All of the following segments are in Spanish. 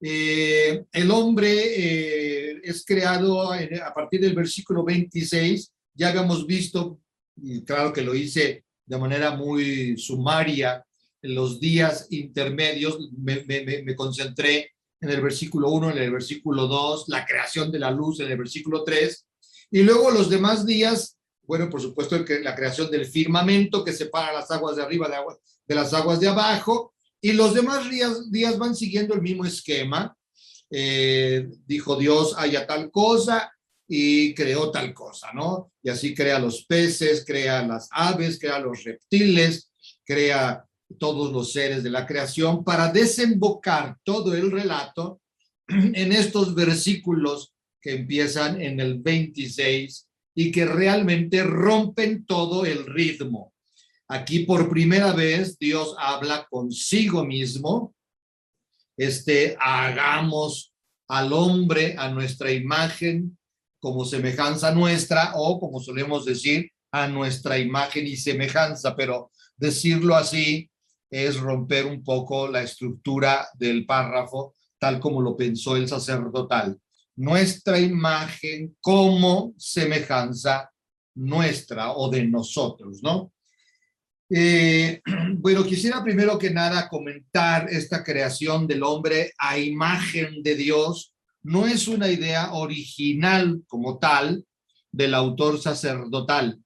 El hombre es creado a partir del versículo 26. Ya habíamos visto, y claro que lo hice de manera muy sumaria, en los días intermedios, me concentré en el versículo 1, en el versículo 2, la creación de la luz en el versículo 3, y luego los demás días, bueno, por supuesto, la creación del firmamento que separa las aguas de arriba de las aguas de abajo, y los demás días van siguiendo el mismo esquema. Dijo Dios, haya tal cosa, y creó tal cosa, ¿no? Y así crea los peces, crea las aves, crea los reptiles, crea todos los seres de la creación para desembocar todo el relato en estos versículos que empiezan en el 26 y que realmente rompen todo el ritmo. Aquí por primera vez Dios habla consigo mismo. Hagamos al hombre a nuestra imagen como semejanza nuestra, o como solemos decir, a nuestra imagen y semejanza, pero decirlo así es romper un poco la estructura del párrafo tal como lo pensó el sacerdotal. Nuestra imagen como semejanza nuestra o de nosotros, ¿no? Bueno, quisiera primero que nada comentar esta creación del hombre a imagen de Dios. No es una idea original como tal del autor sacerdotal.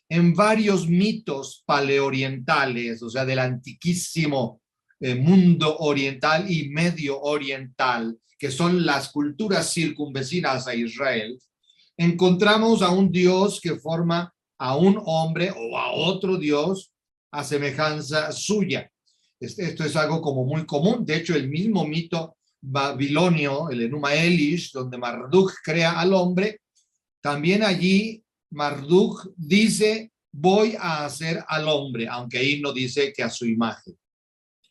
En varios mitos paleorientales, o sea, del antiquísimo mundo oriental y medio oriental, que son las culturas circunvecinas a Israel, encontramos a un Dios que forma a un hombre o a otro Dios a semejanza suya. Esto es algo como muy común. De hecho, el mismo mito babilonio, el Enuma Elish, donde Marduk crea al hombre, también allí Marduk dice, voy a hacer al hombre, aunque ahí no dice que a su imagen.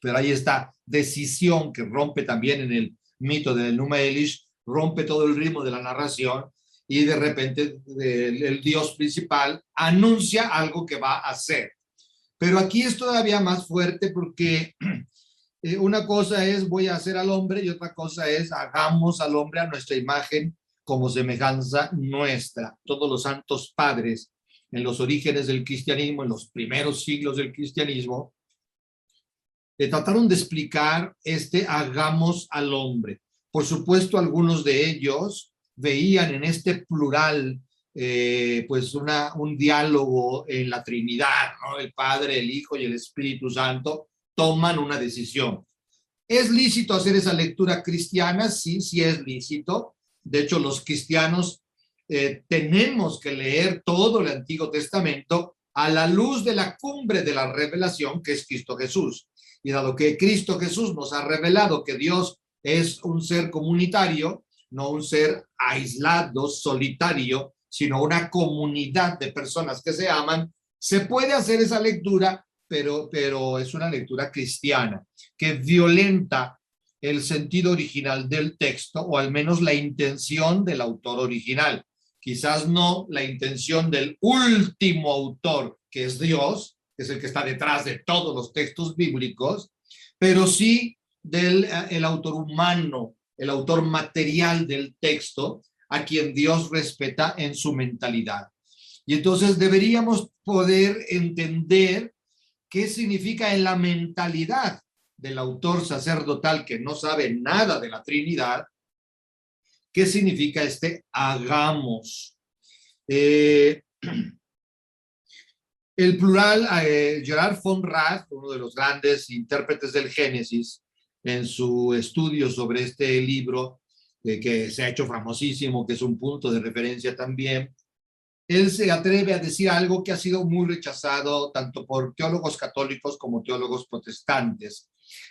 Pero hay esta decisión que rompe también en el mito del Enuma Elish, rompe todo el ritmo de la narración y de repente el dios principal anuncia algo que va a hacer. Pero aquí es todavía más fuerte porque una cosa es voy a hacer al hombre y otra cosa es hagamos al hombre a nuestra imagen como semejanza nuestra. Todos los santos padres en los orígenes del cristianismo, en los primeros siglos del cristianismo, trataron de explicar hagamos al hombre. Por supuesto, algunos de ellos veían en este plural pues un diálogo en la Trinidad, ¿no? El Padre, el Hijo y el Espíritu Santo toman una decisión. ¿Es lícito hacer esa lectura cristiana? Sí, sí es lícito. De hecho, los cristianos tenemos que leer todo el Antiguo Testamento a la luz de la cumbre de la revelación, que es Cristo Jesús. Y dado que Cristo Jesús nos ha revelado que Dios es un ser comunitario, no un ser aislado, solitario, sino una comunidad de personas que se aman, se puede hacer esa lectura, pero es una lectura cristiana que violenta el sentido original del texto, o al menos la intención del autor original. Quizás no la intención del último autor, que es Dios, que es el que está detrás de todos los textos bíblicos, pero sí del el autor humano, el autor material del texto, a quien Dios respeta en su mentalidad. Y entonces deberíamos poder entender qué significa en la mentalidad del autor sacerdotal que no sabe nada de la Trinidad, qué significa hagamos. El plural, Gerard von Rath, uno de los grandes intérpretes del Génesis, en su estudio sobre este libro, que se ha hecho famosísimo, que es un punto de referencia también, él se atreve a decir algo que ha sido muy rechazado tanto por teólogos católicos como teólogos protestantes,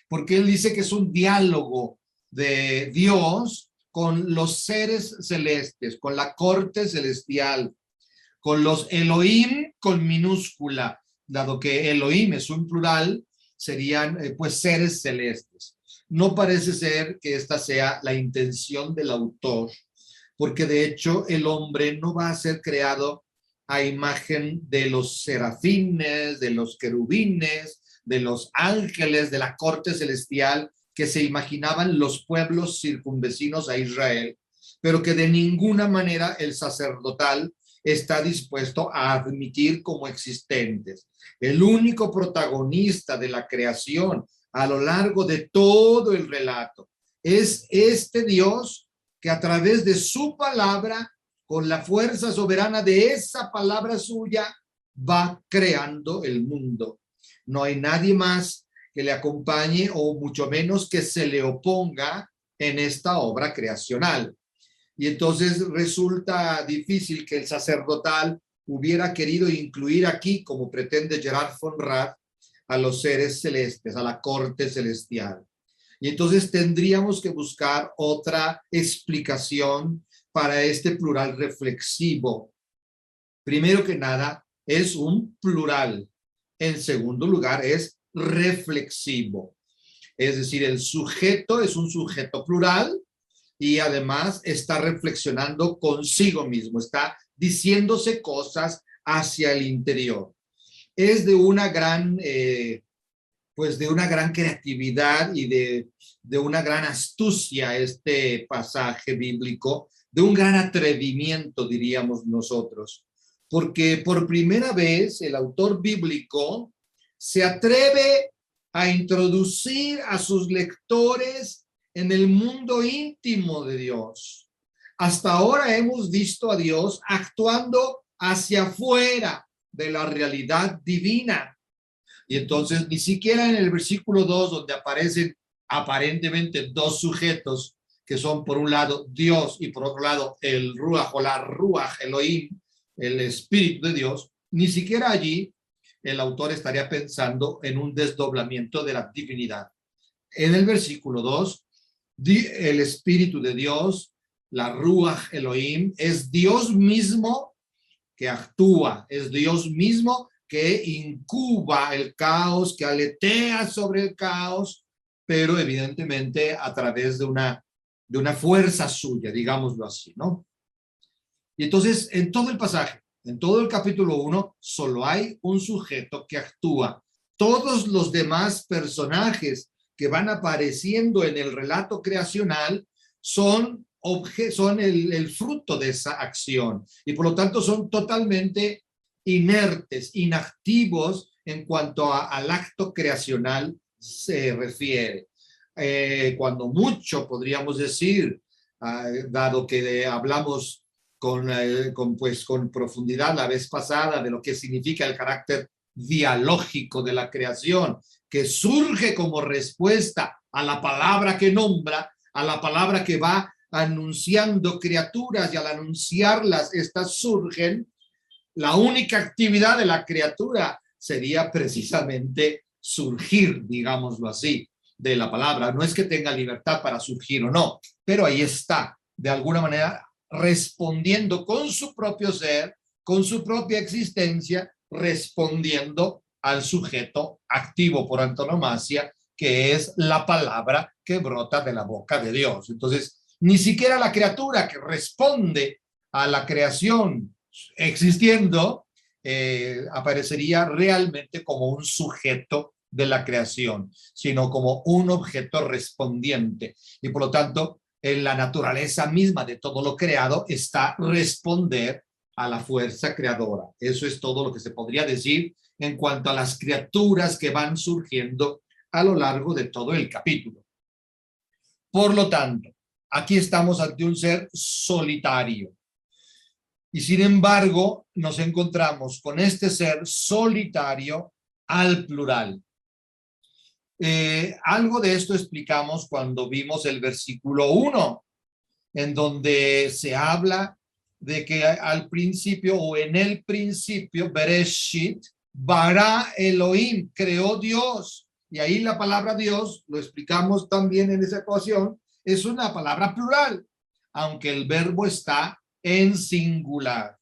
porque él dice que es un diálogo de Dios con los seres celestes, con la corte celestial, con los Elohim con minúscula, dado que Elohim es un plural, serían pues seres celestes. No parece ser que esta sea la intención del autor, porque de hecho el hombre no va a ser creado a imagen de los serafines, de los querubines, de los ángeles, de la corte celestial, que se imaginaban los pueblos circunvecinos a Israel, pero que de ninguna manera el sacerdotal está dispuesto a admitir como existentes. El único protagonista de la creación a lo largo de todo el relato es este Dios que a través de su palabra, con la fuerza soberana de esa palabra suya, va creando el mundo. No hay nadie más que le acompañe o mucho menos que se le oponga en esta obra creacional. Y entonces resulta difícil que el sacerdotal hubiera querido incluir aquí, como pretende Gerhard von Rath, a los seres celestes, a la corte celestial. Y entonces tendríamos que buscar otra explicación para este plural reflexivo. Primero que nada, es un plural. En segundo lugar, es reflexivo. Es decir, el sujeto es un sujeto plural y además está reflexionando consigo mismo, está diciéndose cosas hacia el interior. Es de una gran, pues de una gran creatividad y de una gran astucia este pasaje bíblico, de un gran atrevimiento, diríamos nosotros, porque por primera vez el autor bíblico se atreve a introducir a sus lectores en el mundo íntimo de Dios. Hasta ahora hemos visto a Dios actuando hacia afuera de la realidad divina. Y entonces ni siquiera en el versículo 2, donde aparecen aparentemente dos sujetos, que son por un lado Dios y por otro lado el Ruach o la Ruach Elohim, el Espíritu de Dios, ni siquiera allí el autor estaría pensando en un desdoblamiento de la divinidad. En el versículo 2, el Espíritu de Dios, la Ruach Elohim, es Dios mismo que actúa, es Dios mismo que incuba el caos, que aletea sobre el caos, pero evidentemente a través de una fuerza suya, digámoslo así, ¿no? Y entonces, en todo el pasaje, en todo el capítulo 1, solo hay un sujeto que actúa. Todos los demás personajes que van apareciendo en el relato creacional son el fruto de esa acción y por lo tanto son totalmente inertes, inactivos en cuanto al acto creacional se refiere. Cuando mucho podríamos decir, dado que hablamos con profundidad la vez pasada de lo que significa el carácter dialógico de la creación, que surge como respuesta a la palabra que nombra, a la palabra que va anunciando criaturas, y al anunciarlas, estas surgen. La única actividad de la criatura sería precisamente surgir, digámoslo así, de la palabra. No es que tenga libertad para surgir o no, pero ahí está, de alguna manera, respondiendo con su propio ser, con su propia existencia, respondiendo al sujeto activo por antonomasia, que es la palabra que brota de la boca de Dios. Entonces, ni siquiera la criatura que responde a la creación existiendo, aparecería realmente como un sujeto de la creación, sino como un objeto respondiente. Y por lo tanto, en la naturaleza misma de todo lo creado está responder a la fuerza creadora. Eso es todo lo que se podría decir en cuanto a las criaturas que van surgiendo a lo largo de todo el capítulo. Por lo tanto, aquí estamos ante un ser solitario. Y sin embargo, nos encontramos con este ser solitario al plural. Algo de esto explicamos cuando vimos el versículo 1, en donde se habla de que al principio o en el principio, Bereshit, bara Elohim, creó Dios. Y ahí la palabra Dios, lo explicamos también en esa ecuación, es una palabra plural, aunque el verbo está en singular.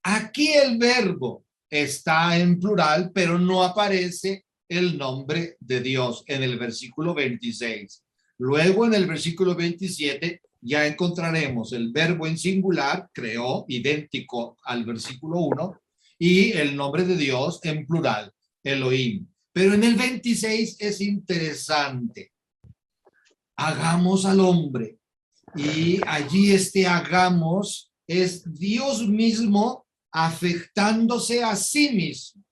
Aquí el verbo está en plural, pero no aparece el nombre de Dios en el versículo 26. Luego en el versículo 27 ya encontraremos el verbo en singular, creó, idéntico al versículo 1, y el nombre de Dios en plural, Elohim. Pero en el 26 es interesante. hagamos al hombre. Y allí hagamos es Dios mismo afectándose a sí mismo.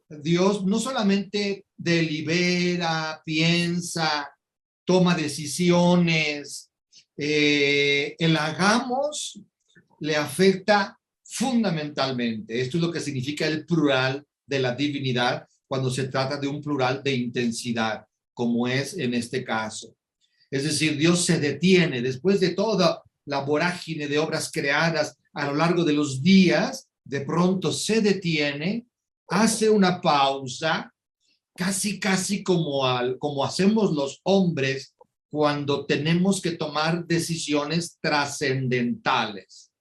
Dios no solamente delibera, piensa, toma decisiones, el hagamos le afecta fundamentalmente. Esto es lo que significa el plural de la divinidad cuando se trata de un plural de intensidad, como es en este caso. Es decir, Dios se detiene después de toda la vorágine de obras creadas a lo largo de los días, de pronto se detiene, hace una pausa, casi como hacemos los hombres cuando tenemos que tomar decisiones trascendentales.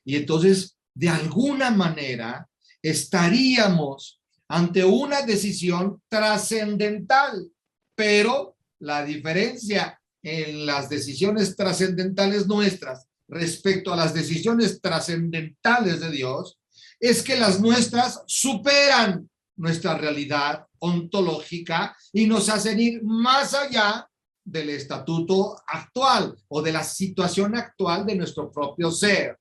Y entonces, de alguna manera, estaríamos ante una decisión trascendental, pero la diferencia en las decisiones trascendentales nuestras respecto a las decisiones trascendentales de Dios es que las nuestras superan nuestra realidad ontológica y nos hacen ir más allá del estatuto actual o de la situación actual de nuestro propio ser.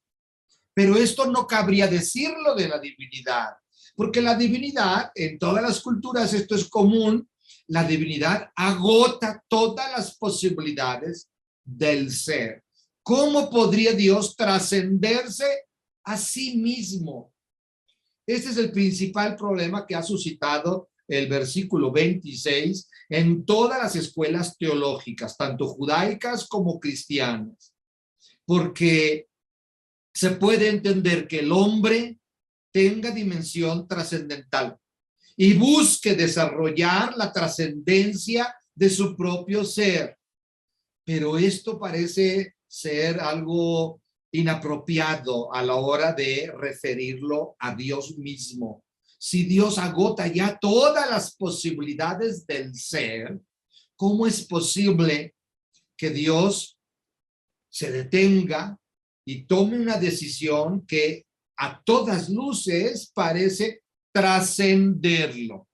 Pero esto no cabría decirlo de la divinidad, porque la divinidad, en todas las culturas esto es común, la divinidad agota todas las posibilidades del ser. ¿Cómo podría Dios trascenderse a sí mismo? Este es el principal problema que ha suscitado el versículo 26 en todas las escuelas teológicas, tanto judaicas como cristianas, porque se puede entender que el hombre tenga dimensión trascendental y busque desarrollar la trascendencia de su propio ser. Pero esto parece ser algo inapropiado a la hora de referirlo a Dios mismo. Si Dios agota ya todas las posibilidades del ser, ¿cómo es posible que Dios se detenga y tome una decisión que a todas luces parece trascenderlo?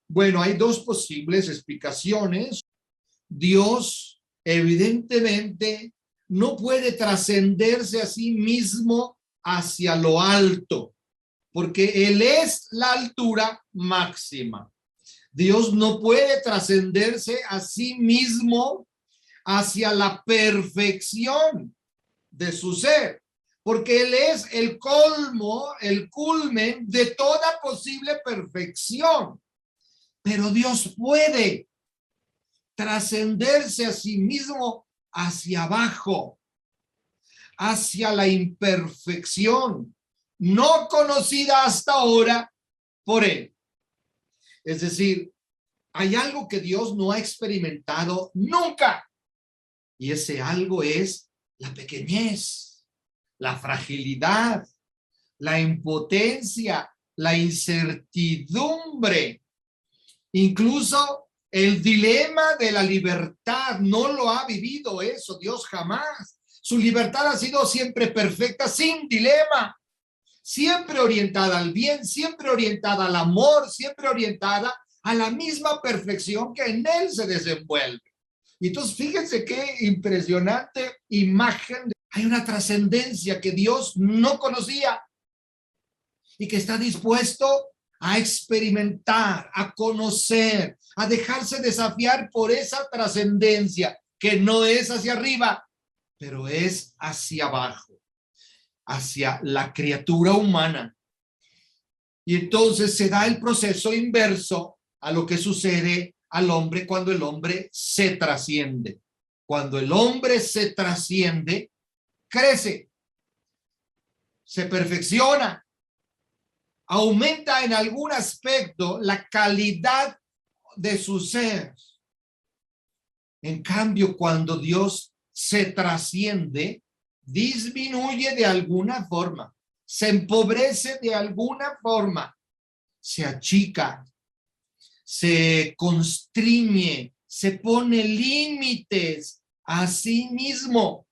Bueno, hay dos posibles explicaciones. Dios evidentemente no puede trascenderse a sí mismo hacia lo alto, porque Él es la altura máxima. Dios no puede trascenderse a sí mismo hacia la perfección de su ser, porque Él es el colmo, el culmen de toda posible perfección. Pero Dios puede trascenderse a sí mismo hacia abajo, hacia la imperfección no conocida hasta ahora por Él. Es decir, hay algo que Dios no ha experimentado nunca, y ese algo es la pequeñez, la fragilidad, la impotencia, la incertidumbre, incluso el dilema de la libertad. No lo ha vivido eso Dios jamás. Su libertad ha sido siempre perfecta, sin dilema, siempre orientada al bien, siempre orientada al amor, siempre orientada a la misma perfección que en Él se desenvuelve. Y entonces fíjense qué impresionante imagen. Hay una trascendencia que Dios no conocía y que está dispuesto a experimentar, a conocer, a dejarse desafiar por esa trascendencia que no es hacia arriba, pero es hacia abajo, hacia la criatura humana. Y entonces se da el proceso inverso a lo que sucede al hombre cuando el hombre se trasciende. Cuando el hombre se trasciende, crece, se perfecciona, aumenta en algún aspecto la calidad de su ser. En cambio, cuando Dios se trasciende, disminuye de alguna forma, se empobrece de alguna forma, se achica, se constriñe, se pone límites a sí mismo.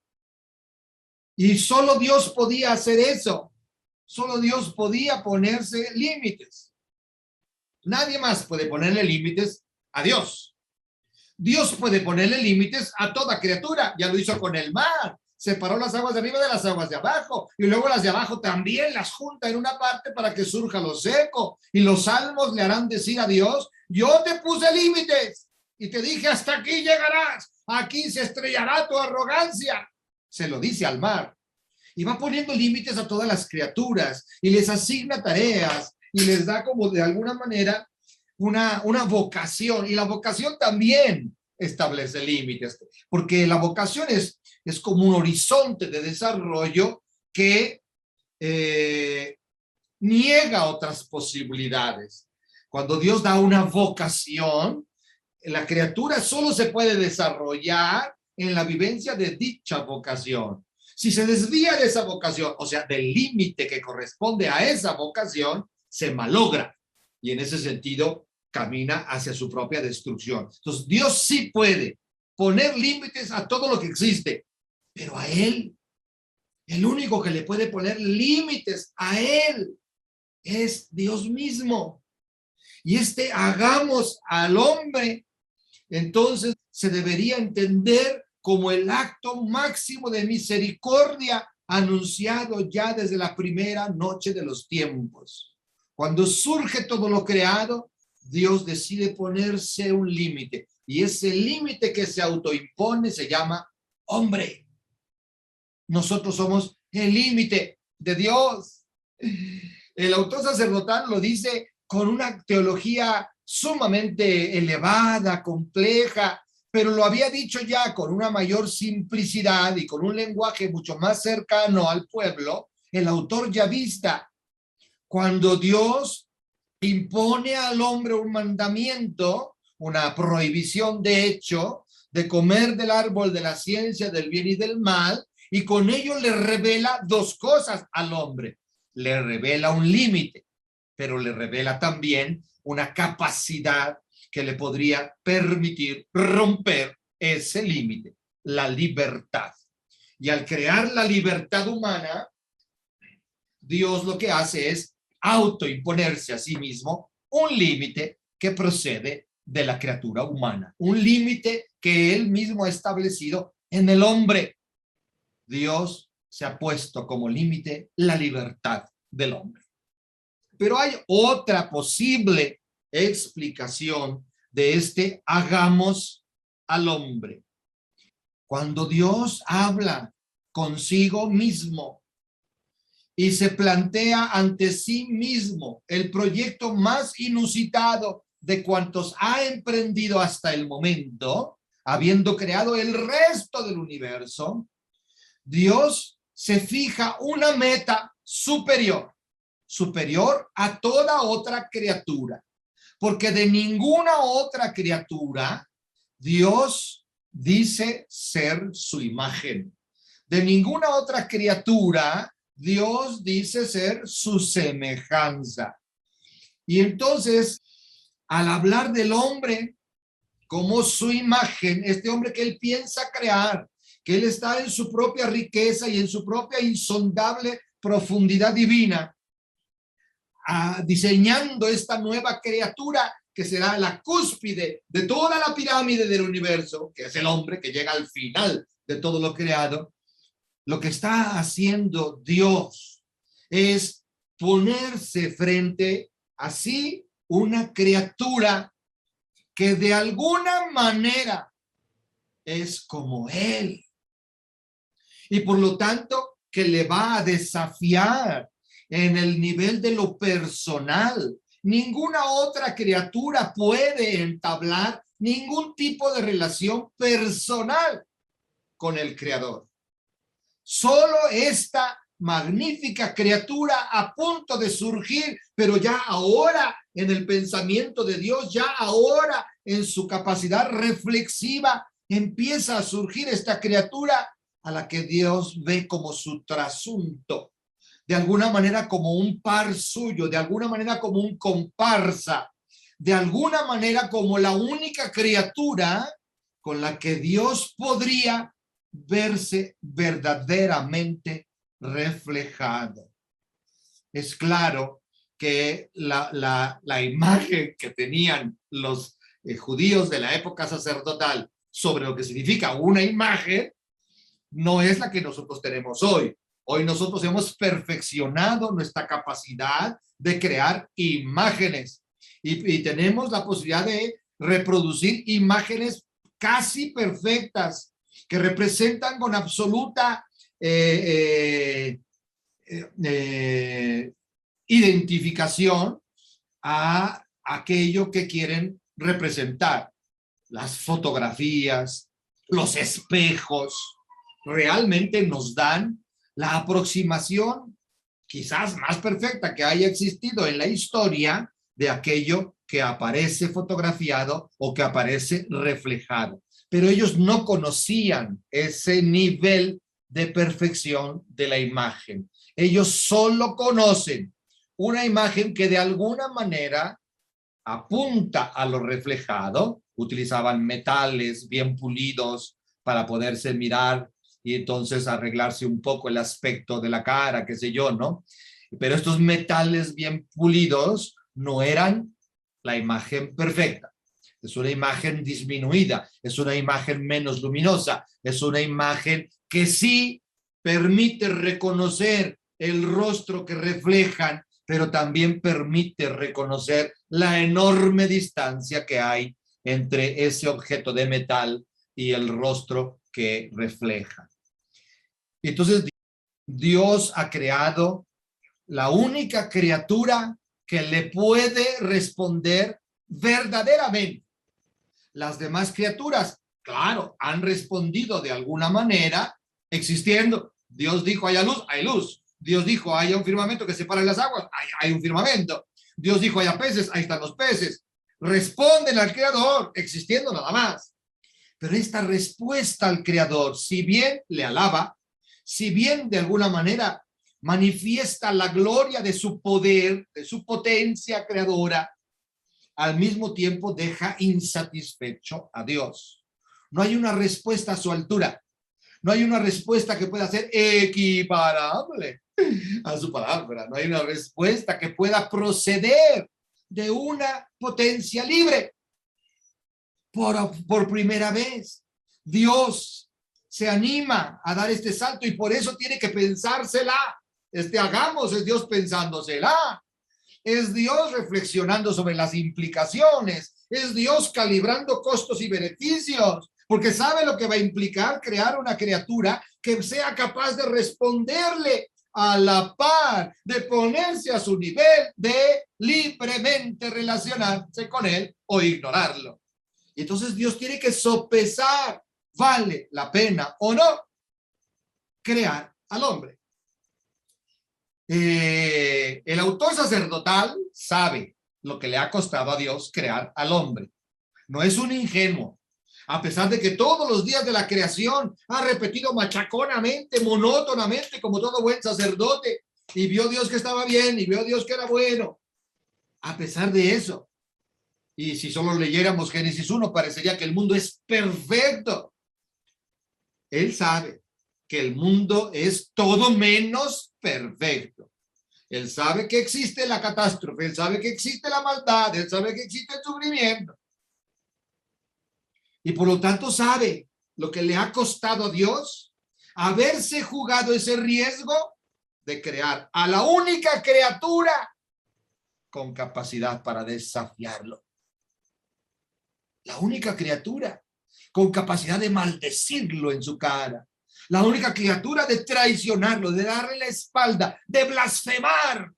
Y solo Dios podía hacer eso. Solo Dios podía ponerse límites. Nadie más puede ponerle límites a Dios. Dios puede ponerle límites a toda criatura. Ya lo hizo con el mar. Separó las aguas de arriba de las aguas de abajo. Y luego las de abajo también las junta en una parte para que surja lo seco. Y los salmos le harán decir a Dios, yo te puse límites y te dije, hasta aquí llegarás. Aquí se estrellará tu arrogancia. Se lo dice al mar. Y va poniendo límites a todas las criaturas y les asigna tareas y les da como de alguna manera una vocación. Y la vocación también establece límites, porque la vocación es como un horizonte de desarrollo que niega otras posibilidades. Cuando Dios da una vocación, la criatura solo se puede desarrollar en la vivencia de dicha vocación. Si se desvía de esa vocación, o sea, del límite que corresponde a esa vocación, se malogra y en ese sentido camina hacia su propia destrucción. Entonces, Dios sí puede poner límites a todo lo que existe, pero a Él, el único que le puede poner límites a Él es Dios mismo. Y hagamos al hombre, entonces se debería entender como el acto máximo de misericordia anunciado ya desde la primera noche de los tiempos. Cuando surge todo lo creado, Dios decide ponerse un límite y ese límite que se autoimpone se llama hombre. Nosotros somos el límite de Dios. El autor sacerdotal lo dice con una teología sumamente elevada, compleja, pero lo había dicho ya con una mayor simplicidad y con un lenguaje mucho más cercano al pueblo, el autor yavista. Cuando Dios impone al hombre un mandamiento, una prohibición de hecho, de comer del árbol de la ciencia del bien y del mal, y con ello le revela dos cosas al hombre. Le revela un límite, pero le revela también una capacidad que le podría permitir romper ese límite, la libertad. Y al crear la libertad humana, Dios lo que hace es autoimponerse a sí mismo un límite que procede de la criatura humana, un límite que él mismo ha establecido en el hombre. Dios se ha puesto como límite la libertad del hombre. Pero hay otra posible explicación de hagamos al hombre. Cuando Dios habla consigo mismo y se plantea ante sí mismo el proyecto más inusitado de cuantos ha emprendido hasta el momento, habiendo creado el resto del universo, Dios se fija una meta superior a toda otra criatura, porque de ninguna otra criatura Dios dice ser su imagen. De ninguna otra criatura Dios dice ser su semejanza. Y entonces, al hablar del hombre como su imagen, este hombre que él piensa crear, que él está en su propia riqueza y en su propia insondable profundidad divina, diseñando esta nueva criatura que será la cúspide de toda la pirámide del universo, que es el hombre que llega al final de todo lo creado. Lo que está haciendo Dios es ponerse frente a sí una criatura que de alguna manera es como él. Y por lo tanto, que le va a desafiar en el nivel de lo personal. Ninguna otra criatura puede entablar ningún tipo de relación personal con el Creador. Solo esta magnífica criatura a punto de surgir, pero ya ahora en el pensamiento de Dios, ya ahora en su capacidad reflexiva, empieza a surgir esta criatura a la que Dios ve como su trasunto, de alguna manera como un par suyo, de alguna manera como un comparsa, de alguna manera como la única criatura con la que Dios podría verse verdaderamente reflejado. Es claro que la imagen que tenían los judíos de la época sacerdotal sobre lo que significa una imagen, no es la que nosotros tenemos hoy. Hoy nosotros hemos perfeccionado nuestra capacidad de crear imágenes y tenemos la posibilidad de reproducir imágenes casi perfectas que representan con absoluta identificación a aquello que quieren representar. Las fotografías, los espejos, realmente nos dan la aproximación quizás más perfecta que haya existido en la historia de aquello que aparece fotografiado o que aparece reflejado. Pero ellos no conocían ese nivel de perfección de la imagen. Ellos solo conocen una imagen que de alguna manera apunta a lo reflejado. Utilizaban metales bien pulidos para poderse mirar y entonces arreglarse un poco el aspecto de la cara, qué sé yo, ¿no? Pero estos metales bien pulidos no eran la imagen perfecta. Es una imagen disminuida, es una imagen menos luminosa, es una imagen que sí permite reconocer el rostro que reflejan, pero también permite reconocer la enorme distancia que hay entre ese objeto de metal y el rostro que refleja. Entonces, Dios ha creado la única criatura que le puede responder verdaderamente. Las demás criaturas, claro, han respondido de alguna manera existiendo. Dios dijo, haya luz, hay luz. Dios dijo, haya un firmamento que separe las aguas, hay un firmamento. Dios dijo, haya peces, ahí están los peces. Responden al Creador, existiendo nada más. Pero esta respuesta al Creador, si bien le alaba, si bien de alguna manera manifiesta la gloria de su poder, de su potencia creadora, al mismo tiempo deja insatisfecho a Dios. No hay una respuesta a su altura. No hay una respuesta que pueda ser equiparable a su palabra. No hay una respuesta que pueda proceder de una potencia libre. Por primera vez, Dios se anima a dar este salto y por eso tiene que pensársela. Hagamos, es Dios pensándosela. Es Dios reflexionando sobre las implicaciones. Es Dios calibrando costos y beneficios, porque sabe lo que va a implicar crear una criatura que sea capaz de responderle a la par, de ponerse a su nivel, de libremente relacionarse con él o ignorarlo. Y entonces Dios tiene que sopesar, ¿vale la pena o no crear al hombre? El autor sacerdotal sabe lo que le ha costado a Dios crear al hombre. No es un ingenuo. A pesar de que todos los días de la creación ha repetido machaconamente, monótonamente, como todo buen sacerdote, y vio Dios que estaba bien, y vio Dios que era bueno. A pesar de eso, y si solo leyéramos Génesis 1, parecería que el mundo es perfecto. Él sabe que el mundo es todo menos perfecto. Él sabe que existe la catástrofe, él sabe que existe la maldad, él sabe que existe el sufrimiento. Y por lo tanto sabe lo que le ha costado a Dios haberse jugado ese riesgo de crear a la única criatura con capacidad para desafiarlo. La única criatura con capacidad de maldecirlo en su cara. La única criatura de traicionarlo, de darle la espalda, de blasfemar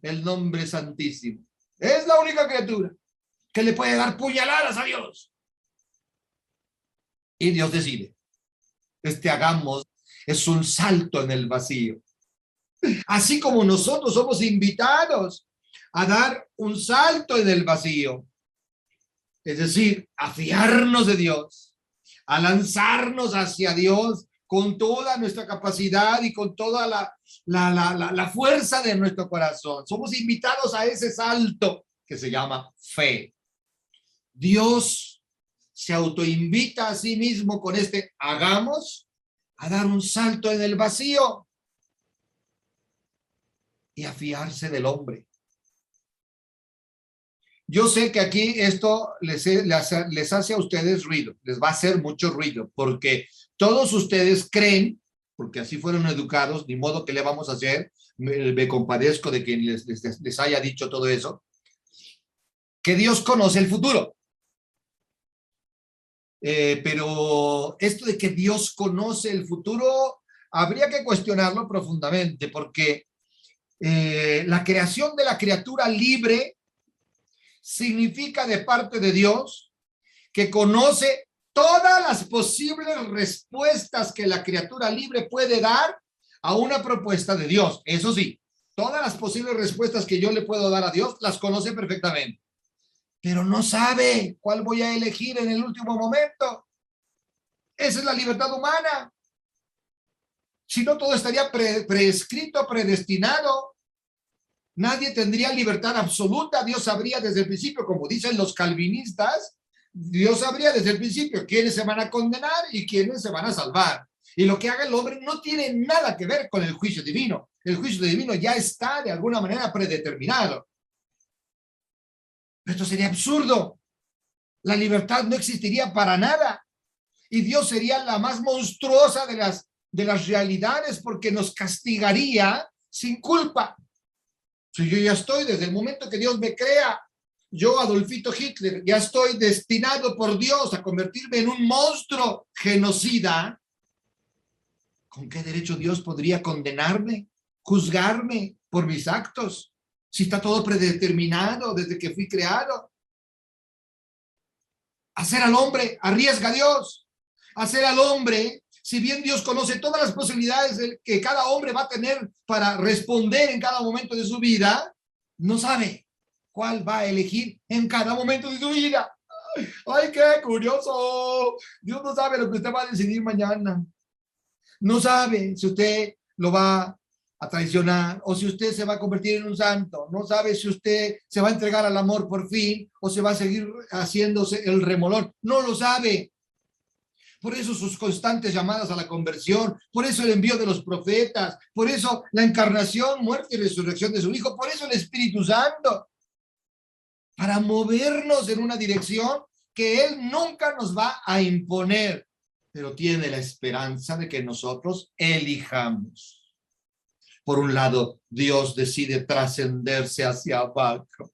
el nombre santísimo. Es la única criatura que le puede dar puñaladas a Dios. Y Dios decide, hagamos, es un salto en el vacío. Así como nosotros somos invitados a dar un salto en el vacío, es decir, a fiarnos de Dios, a lanzarnos hacia Dios con toda nuestra capacidad y con toda la fuerza de nuestro corazón. Somos invitados a ese salto que se llama fe. Dios se autoinvita a sí mismo con hagamos, a dar un salto en el vacío y a fiarse del hombre. Yo sé que aquí esto les hace a ustedes ruido, les va a hacer mucho ruido, porque todos ustedes creen, porque así fueron educados, ni modo que le vamos a hacer, me compadezco de quien les haya dicho todo eso, que Dios conoce el futuro. Pero esto de que Dios conoce el futuro, habría que cuestionarlo profundamente, porque la creación de la criatura libre significa de parte de Dios que conoce todas las posibles respuestas que la criatura libre puede dar a una propuesta de Dios. Eso sí, todas las posibles respuestas que yo le puedo dar a Dios las conoce perfectamente, pero no sabe cuál voy a elegir en el último momento. Esa es la libertad humana. Si no, todo estaría prescrito, predestinado. Nadie tendría libertad absoluta. Dios sabría desde el principio, como dicen los calvinistas, Dios sabría desde el principio quiénes se van a condenar y quiénes se van a salvar. Y lo que haga el hombre no tiene nada que ver con el juicio divino. El juicio divino ya está de alguna manera predeterminado. Esto sería absurdo. La libertad no existiría para nada. Y Dios sería la más monstruosa de las realidades, porque nos castigaría sin culpa. Si yo ya estoy, desde el momento que Dios me crea, yo, Adolfito Hitler, ya estoy destinado por Dios a convertirme en un monstruo genocida, ¿con qué derecho Dios podría condenarme, juzgarme por mis actos? Si está todo predeterminado desde que fui creado. Hacer al hombre arriesga a Dios. Hacer al hombre, si bien Dios conoce todas las posibilidades que cada hombre va a tener para responder en cada momento de su vida, no sabe cuál va a elegir en cada momento de su vida. ¡Ay, qué curioso! Dios no sabe lo que usted va a decidir mañana. No sabe si usted lo va a traicionar o si usted se va a convertir en un santo. No sabe si usted se va a entregar al amor por fin o se va a seguir haciéndose el remolón. No lo sabe. Por eso sus constantes llamadas a la conversión, por eso el envío de los profetas, por eso la encarnación, muerte y resurrección de su Hijo, por eso el Espíritu Santo, para movernos en una dirección que Él nunca nos va a imponer, pero tiene la esperanza de que nosotros elijamos. Por un lado, Dios decide trascenderse hacia abajo,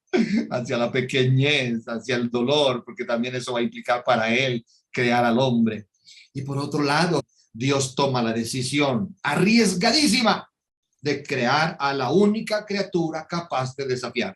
hacia la pequeñez, hacia el dolor, porque también eso va a implicar para Él crear al hombre. Y por otro lado, Dios toma la decisión arriesgadísima de crear a la única criatura capaz de desafiar.